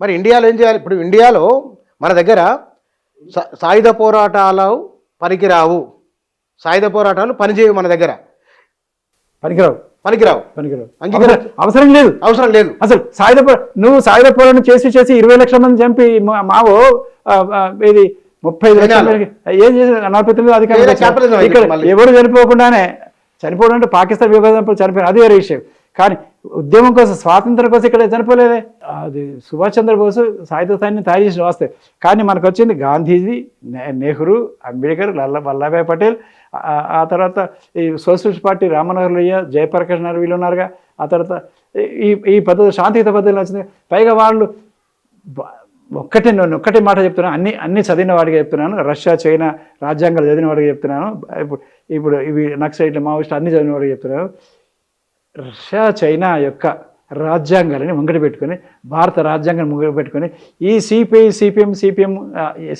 మరి ఇండియాలో ఏం చేయాలి? ఇప్పుడు ఇండియాలో మన దగ్గర సాయుధ పోరాటాలు పనికిరావు, సాయుధ పోరాటాలు పనిచేయవు మన దగ్గర, పనికిరావు పనికిరావు, అవసరం లేదు, అవసరం లేదు. అసలు నువ్వు సాయుధ పోరాటం చేసి 20 లక్షల మంది చంపి మావో ఇది 35 ఏం చేసి 49 అధికారులు ఇక్కడ ఎవరు చనిపోవడం అంటే పాకిస్తాన్ విభజన చనిపోయిన అది వేరే విషయం. కానీ ఉద్యమం కోసం, స్వాతంత్రం కోసం ఇక్కడ చనిపోలేదే. అది సుభాష్ చంద్రబోస్ సాయుధ సైన్యం తయారు చేసిన వస్తే, కానీ మనకు వచ్చింది గాంధీజీ, నెహ్రూ, అంబేద్కర్, వల్లభాయ్ పటేల్, ఆ తర్వాత ఈ సోషలిస్ట్ పార్టీ రామ్మనోహర్ లోహియా, జయప్రకాష్ నారాయణ వీళ్ళు ఉన్నారుగా. ఆ తర్వాత ఈ పద్ధతి శాంతియుత పద్ధతిలో వచ్చింది. పైగా వాళ్ళు ఒక్కటే మాట చెప్తున్నాను, అన్ని చదివిన వాడిగా చెప్తున్నాను, రష్యా, చైనా రాజ్యాంగాలు చదివిన వాడిగా చెప్తున్నాను. ఇప్పుడు ఇవి నక్సలైట్లు, మావోయిస్టులు అన్ని చదివిన వాడిగా చెప్తున్నాను. రష్యా, చైనా యొక్క రాజ్యాంగాలని ముంగటి పెట్టుకొని, భారత రాజ్యాంగాన్ని ముంగటి పెట్టుకొని ఈ సిపిఐ,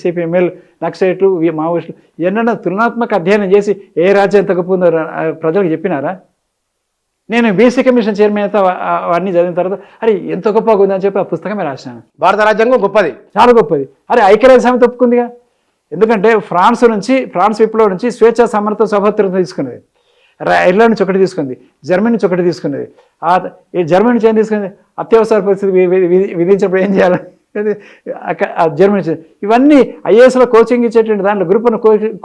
సిపిఎంఎల్, నక్సలైట్లు, మావోయిస్టులు ఎన్నడూ తులనాత్మక అధ్యయనం చేసి ఏ రాజ్యం తగ్గిపోతుందో ప్రజలకు చెప్పినారా? నేను బీసీ కమిషన్ చైర్మన్ అయితే అవన్నీ చదివిన తర్వాత అరే ఎంత గొప్పగా ఉందని చెప్పి ఆ పుస్తకమే రాసినాను. భారత రాజ్యాంగం గొప్పది, చాలా గొప్పది. అరే ఐక్యరాజ్య సమితి ఒప్పుకుందిగా. ఎందుకంటే ఫ్రాన్స్ విప్లవం నుంచి స్వేచ్ఛా సమర్థ సౌభాతృత్వం తీసుకున్నది. ఐర్లాండ్ నుంచి ఒకటి తీసుకుంది, జర్మనీ నుంచి ఒకటి తీసుకున్నది. ఈ జర్మనీ నుంచి ఏం తీసుకుంది? అత్యవసర పరిస్థితి విధించినప్పుడు ఏం చేయాలి? జర్మనీ. ఇవన్నీ ఐఏఎస్లో కోచింగ్ ఇచ్చేటువంటి దాంట్లో, గ్రూప్ వన్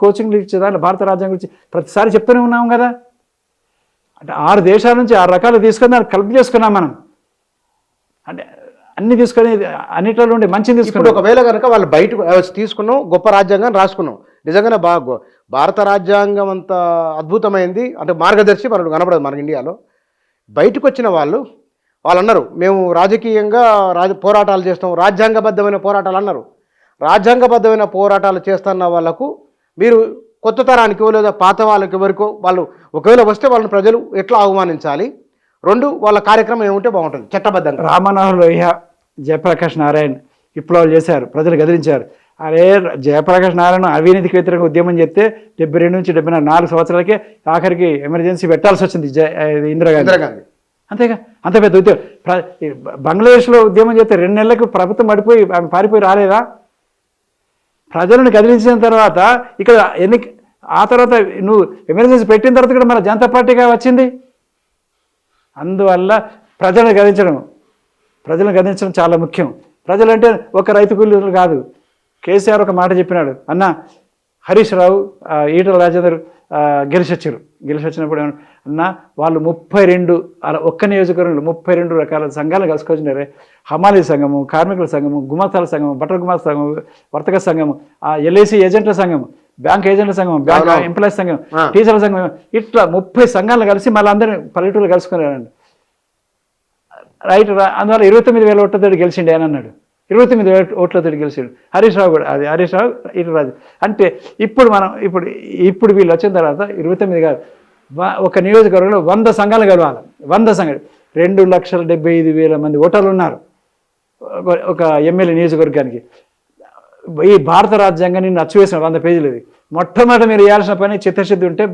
కోచింగ్ ఇచ్చే దాంట్లో భారత రాజ్యాంగం గురించి ప్రతిసారి చెప్తూనే ఉన్నాం కదా. అంటే 6 దేశాల నుంచి 6 రకాలు తీసుకొని దాన్ని కలుపు చేసుకున్నాం మనం. అంటే అన్ని తీసుకొని అన్నిట్లో ఉండి మంచిని తీసుకున్నాం. ఒకవేళ కనుక వాళ్ళు బయట తీసుకున్నాం, గొప్ప రాజ్యాంగాన్ని రాసుకున్నాం, నిజంగానే భారత రాజ్యాంగం అంత అద్భుతమైంది, అంటే మార్గదర్శి మనకు కనపడదు మన ఇండియాలో. బయటకు వచ్చిన వాళ్ళు అన్నారు మేము రాజకీయంగా పోరాటాలు చేస్తాం, రాజ్యాంగబద్ధమైన పోరాటాలు అన్నారు. రాజ్యాంగబద్ధమైన పోరాటాలు చేస్తున్న వాళ్ళకు మీరు కొత్త తరానికో లేదా పాత వాళ్ళకి ఎవరికో వాళ్ళు ఒకవేళ వస్తే వాళ్ళని ప్రజలు ఎట్లా అవమానించాలి? 2 వాళ్ళ కార్యక్రమం ఏముంటే బాగుంటుంది చట్టబద్ధంగా? రామ్మనోహర్ లోహియా, జయప్రకాష్ నారాయణ విప్లవాలు చేశారు, ప్రజలు గదిలించారు. అరే జయప్రకాష్ నారాయణ అవినీతికి వ్యతిరేకంగా ఉద్యమం చెప్తే 72 నుంచి 74 సంవత్సరాలకే ఆఖరికి ఎమర్జెన్సీ పెట్టాల్సి వచ్చింది ఇందిరాగాంధీ. అంతేగా, అంత పెద్ద ఉద్యమం. బంగ్లాదేశ్లో ఉద్యమం చేస్తే 2 నెలలకు ప్రభుత్వం పారిపోయి రాలేదా? ప్రజలను కదిలించిన తర్వాత ఇక్కడ ఆ తర్వాత నువ్వు ఎమర్జెన్సీ పెట్టిన తర్వాత కూడా మన జనతా పార్టీగా వచ్చింది. అందువల్ల ప్రజలను గదించడం చాలా ముఖ్యం. ప్రజలంటే ఒక రైతు కూలీలు కాదు. కేసీఆర్ ఒక మాట చెప్పినాడు, అన్న హరీష్ రావు, ఈటల రాజేందర్ గెలిచొచ్చినప్పుడు అన్న వాళ్ళు 32 అలా ఒక్క నియోజకవర్గంలో 32 రకాల సంఘాలు కలుసుకొచ్చినారే. హమాలీ సంఘము, కార్మికుల సంఘము, గుమాస్తాల సంఘము, బట్టల గుమాస్త సంఘము, వర్తక సంఘము, ఎల్ఐసి ఏజెంట్ల సంఘము, బ్యాంక్ ఏజెంట్ల సంఘం, బ్యాంక్ ఎంప్లాయీస్ సంఘం, టీచర్ల సంఘం, ఇట్లా 30 సంఘాలు కలిసి మళ్ళీ అందరినీ పల్లెటూరులో కలుసుకున్నారండి. రైట్. అందువల్ల 29,000 ఓట్లతో గెలిచిండే అని అన్నాడు. 29,000 ఓట్లతో గెలిచాడు హరీష్ రావు కూడా. అది హరీష్ రావు, ఈటల రాజు. అంటే ఇప్పుడు వీళ్ళు వచ్చిన తర్వాత 29 కాదు, ఒక నియోజకవర్గంలో 100 సంఘాలు కలవాలి. 100 సంఘాలు 2,75,000 మంది ఓటర్లు ఉన్నారు ఒక ఎమ్మెల్యే నియోజకవర్గానికి. ఈ భారత రాజ్యాంగాన్ని నచ్చివేసిన 100 పేజీలది. మొట్టమొదటి మీరు చేయాల్సిన పని చిత్తశుద్ధి ఉంటే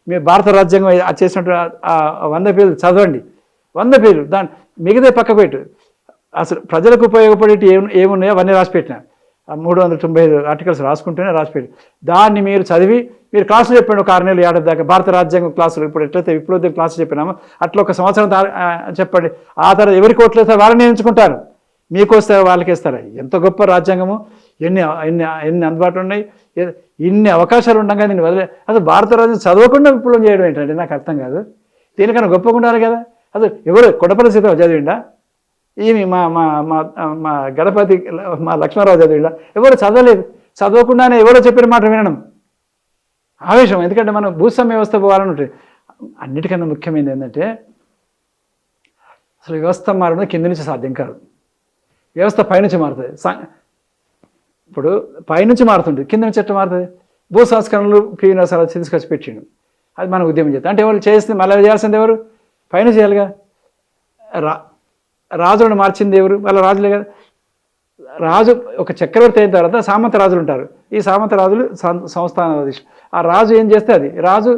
మీరు భారత రాజ్యాంగం చేసినట్టు 100 పేజీలు చదవండి. 100 పేజీలు దాని మిగతా పక్క పెట్టు. అసలు ప్రజలకు ఉపయోగపడేటి ఏమున్నాయో అవన్నీ రాసిపెట్టిన 395 ఆర్టికల్స్ రాసుకుంటూనే రాసిపెట్టి దాన్ని మీరు చదివి మీరు క్లాసులు చెప్పండి. ఒక 6 నెలలు 7 దాకా భారత రాజ్యాంగం క్లాసులు. ఇప్పుడు ఎట్లయితే విప్లవ క్లాసులు చెప్పినామో అట్లా ఒక సంవత్సరం చెప్పండి. ఆ తర్వాత ఎవరికి ఓట్లు వేస్తారో వాళ్ళని ఎంచుకుంటారు. మీకు వస్తారో వాళ్ళకి వేస్తారా? ఎంత గొప్ప రాజ్యాంగము! ఎన్ని అందుబాటులో ఉన్నాయి, ఇన్ని అవకాశాలు ఉండగా నేను అసలు భారత రాజ్యాంగం చదవకుండా విప్లవం చేయడం ఏంటంటే నాకు అర్థం కాదు. దీనికన్నా గొప్పగా ఉండాలి కదా. అసలు ఎవరు కొడపల్లి సీత చదివిండా? ఈమె మా గణపతి, మా లక్ష్మణరావు చదివిండా? ఎవరు చదవలేదు. చదవకుండానే ఎవరో చెప్పిన మాట వినడం ఆవేశం. ఎందుకంటే మనం భూస్వామ్య వ్యవస్థ పోవాలని ఉంటుంది. అన్నిటికన్నా ముఖ్యమైనది ఏంటంటే అసలు వ్యవస్థ మారడం కింద నుంచి సాధ్యం కాదు. వ్యవస్థ పైనుంచి మారుతుంది. ఇప్పుడు పైనుంచి మారుతుంది, కింద నుంచి ఎట్లా మారుతుంది? భూ సంస్కరణలు పీనసాల తీసుకొచ్చి పెట్టిండు. అది మన ఉద్యమం చేస్తాం అంటే ఎవరు చేస్తే మళ్ళీ చేయాల్సింది ఎవరు? పైన చేయాలిగా. రాజులను మార్చింది ఎవరు? వాళ్ళ రాజులే కదా. రాజు ఒక చక్రవర్తి అయిన తర్వాత సామంత రాజులు ఉంటారు. ఈ సామంత రాజులు సంస్థానాధీశులు. ఆ రాజు ఏం చేస్తే అది. రాజు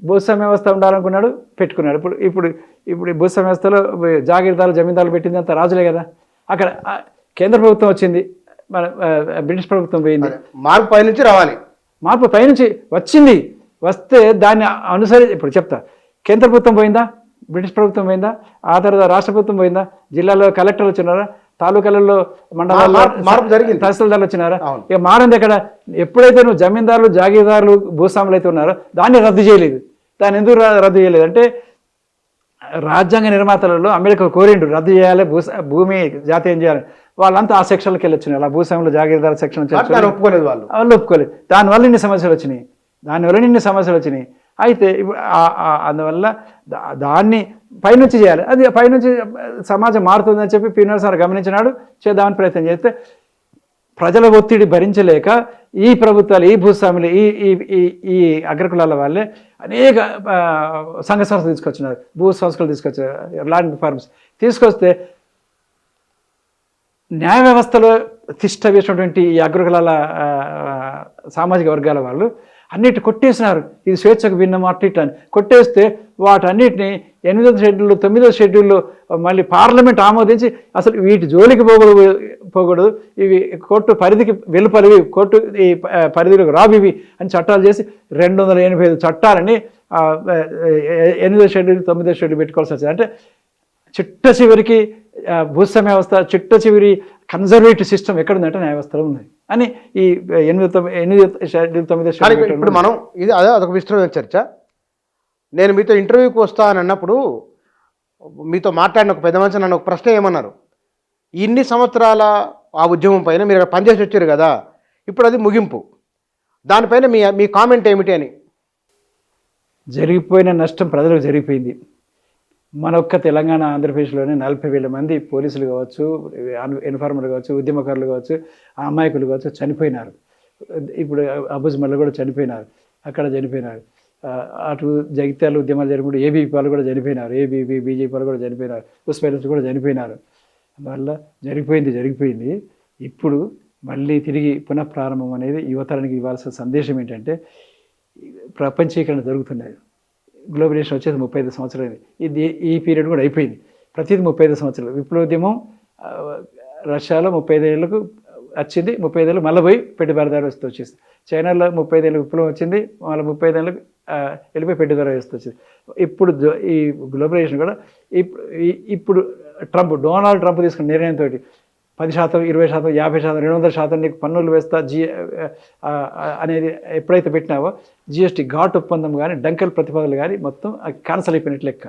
భూస్వామ్య వ్యవస్థ ఉండాలనుకున్నాడు, పెట్టుకున్నాడు. ఇప్పుడు ఈ భూస్వామ్య వ్యవస్థలో జాగీర్దారులు, జమీందారులు పెట్టిందంత రాజులే కదా. అక్కడ కేంద్ర ప్రభుత్వం వచ్చింది, మన బ్రిటిష్ ప్రభుత్వం పోయింది. మార్పు పైనుంచి రావాలి. మార్పు పైనుంచి వచ్చింది, వస్తే దాన్ని ఇప్పుడు చెప్తా. కేంద్ర ప్రభుత్వం పోయిందా, బ్రిటిష్ ప్రభుత్వం పోయిందా, ఆ తర్వాత రాష్ట్ర ప్రభుత్వం పోయిందా, జిల్లాలో కలెక్టర్లు వచ్చినారా, తాలూకాలలో మండలాల్లో మార్పు జరిగింది, తహసీల్దార్లు వచ్చినారా? ఇక మారింది ఎక్కడ? ఎప్పుడైతే నువ్వు జమీందారులు, జాగీర్దారులు, భూస్వాములు అయితే ఉన్నారో దాన్ని రద్దు చేయలేదు. దాన్ని ఎందుకు రద్దు చేయలేదు అంటే, రాజ్యాంగ నిర్మాతలలో అంబేద్కర్ కోరిండు రద్దు చేయాలి, భూమి జాతీయం చేయాలి. వాళ్ళంతా ఆ సెక్షన్కి వెళ్ళొచ్చినారు. అలా భూస్వాములు, జాగీర్దారు సెక్షన్ ఒప్పుకోలేదు, వాళ్ళు ఒప్పుకోలేదు. దానివల్ల ఇన్ని సమస్యలు వచ్చినాయి. అయితే ఇప్పుడు అందువల్ల దాన్ని పైనుంచి చేయాలి. అది పైనుంచి సమాజం మారుతుందని చెప్పి పిన్నర్ సార్ గమనించినాడు. చేద్దామని ప్రయత్నం చేస్తే ప్రజల ఒత్తిడి భరించలేక ఈ ప్రభుత్వాలు, ఈ భూస్వాములు, ఈ అగ్రకులాల వాళ్ళే అనేక సంఘ సంస్థలు తీసుకొచ్చినారు, భూ సంస్థలు తీసుకొచ్చారు, ల్యాండ్ ఫార్మ్స్ తీసుకొస్తే న్యాయ వ్యవస్థలో తిష్ట వేసినటువంటి ఈ అగ్రకులాల సామాజిక వర్గాల వాళ్ళు అన్నిటి కొట్టేసినారు. ఇది స్వేచ్ఛకు భిన్నం అట్లా అని కొట్టేస్తే వాటన్నిటిని 8వ షెడ్యూల్ 9వ షెడ్యూల్లో మళ్ళీ పార్లమెంట్ ఆమోదించి అసలు వీటి జోలికి పోకూడదు, ఇవి కోర్టు పరిధికి వెలుపలివి, కోర్టు ఈ పరిధిలోకి రావివి అని చట్టాలు చేసి 285 చట్టాలని 8వ షెడ్యూల్ 9వ షెడ్యూల్ పెట్టుకోవాల్సి వచ్చింది. అంటే చిట్ట చివరికి భూస్వామ్య వ్యవస్థ, చిట్ట చివరి కన్జర్వేటివ్ సిస్టమ్ ఎక్కడుందంటే న్యాయ వ్యవస్థలో ఉన్నది అని ఈ 8వ షెడ్యూల్ 9వ షెడ్యూల్. ఇప్పుడు మనం ఇది అదొక విస్తృత చర్చ. నేను మీతో ఇంటర్వ్యూకి వస్తా అని అన్నప్పుడు మీతో మాట్లాడిన ఒక పెద్ద మనిషి నన్ను ఒక ప్రశ్న ఏమన్నారు, ఇన్ని సంవత్సరాల ఆ ఉద్యమం పైన మీరు పనిచేసి వచ్చారు కదా, ఇప్పుడు అది ముగింపు, దానిపైన మీ కామెంట్ ఏమిటి అని. జరిగిపోయిన నష్టం ప్రజలకు జరిగిపోయింది. మన ఒక్క తెలంగాణ, ఆంధ్రప్రదేశ్లోనే 40,000 మంది పోలీసులు కావచ్చు, ఇన్ఫార్మర్లు కావచ్చు, ఉద్యమకారులు కావచ్చు, అమాయకులు కావచ్చు చనిపోయినారు. ఇప్పుడు అబుజ్మల్లో కూడా చనిపోయినారు, అక్కడ చనిపోయినారు. అటు జగిత్యాల ఉద్యమాలు జరిగినప్పుడు ఏబీపీ వాళ్ళు కూడా చనిపోయినారు, ఏబీపీ బీజేపీ వాళ్ళు కూడా చనిపోయినారు, ఉస్మానియా కూడా చనిపోయినారు. అందువల్ల జరిగిపోయింది. ఇప్పుడు మళ్ళీ తిరిగి పునఃప్రారంభం అనేది యువతరానికి ఇవ్వాల్సిన సందేశం ఏంటంటే, ప్రపంచీకరణ జరుగుతున్నది. గ్లోబలైజేషన్ వచ్చేది 35 సంవత్సరాలు. ఈ పీరియడ్ కూడా అయిపోయింది. ప్రతిదీ 35 సంవత్సరాలు. విప్లవోద్యమం రష్యాలో 35 ఏళ్ళకు వచ్చింది, 35 ఏళ్ళు మళ్ళీ పోయి పెట్టుబడిదారు వస్తూ వచ్చేసి. చైనాలో 35 ఏళ్ళకు విప్లవం వచ్చింది, మళ్ళీ 35 ఏళ్ళకు వెళ్ళిపోయి పెట్టుబడిదారు వస్తూ వచ్చేసి. ఇప్పుడు ఈ గ్లోబలైజేషన్ కూడా ఇప్పుడు డొనాల్డ్ ట్రంప్ తీసుకున్న నిర్ణయంతో 10%, 20%, 50%, 200% నీకు పన్నులు వేస్తా అనేది ఎప్పుడైతే పెట్టినావో, జిఎస్టీ ఘాట్ ఒప్పందం కానీ, డంకెల్ ప్రతిపాదనలు కానీ మొత్తం క్యాన్సల్ అయిపోయినట్లు లెక్క.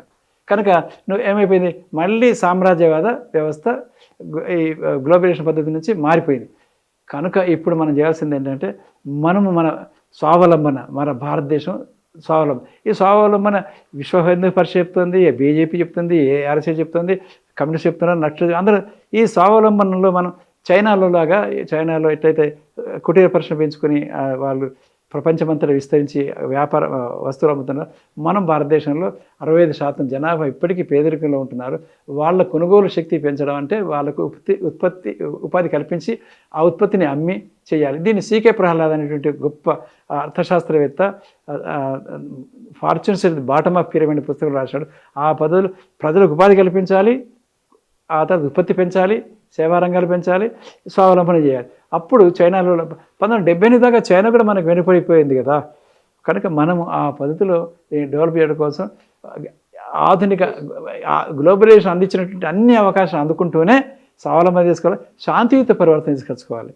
కనుక నువ్వు ఏమైపోయింది, మళ్ళీ సామ్రాజ్యవాద వ్యవస్థ ఈ గ్లోబలైజేషన్ పద్ధతి నుంచి మారిపోయింది. కనుక ఇప్పుడు మనం చేయాల్సింది ఏంటంటే, మన స్వావలంబన, మన భారతదేశం స్వావలంబన. ఈ స్వావలంబన విశ్వ హిందూ పరిషత్ చెప్తుంది, బీజేపీ చెప్తుంది, ఏఆర్ఎస్ఏ చెప్తుంది, కమ్యూనిస్ట్ చెప్తున్నారు, నక్సల్ అందరూ. ఈ స్వావలంబనలో మనం చైనాలో ఎట్లయితే కుటీర పరిశ్రమ పెంచుకొని వాళ్ళు ప్రపంచమంతటా విస్తరించి వ్యాపార వస్తువులు అమ్ముతున్నారు, మనం భారతదేశంలో 65% జనాభా ఇప్పటికీ పేదరికంలో ఉంటున్నారు. వాళ్ళ కొనుగోలు శక్తి పెంచడం అంటే వాళ్ళకు ఉపాధి కల్పించి ఆ ఉత్పత్తిని అమ్మి చేయాలి. దీన్ని సీకే ప్రహ్లాద్ అనేటువంటి గొప్ప అర్థశాస్త్రవేత్త ఫార్చ్యూన్స్ బాటమ్ ఆఫ్ పిరమిడ్ పుస్తకం రాశాడు. ఆ పద్ధతులు ప్రజలకు ఉపాధి కల్పించాలి, ఆ తర్వాత ఉత్పత్తి పెంచాలి, సేవా రంగాలు పెంచాలి, స్వావలంబన చేయాలి. అప్పుడు చైనాలో 1978 దాకా చైనా కూడా మనకు వెనుపడిపోయింది కదా. కనుక మనము ఆ పద్ధతిలో డెవలప్ చేయడం కోసం ఆధునిక గ్లోబలైజేషన్ అందించినటువంటి అన్ని అవకాశాలు అందుకుంటూనే స్వావలంబన చేసుకోవాలి, శాంతియుత పరివర్తన తీసుకొచ్చుకోవాలి.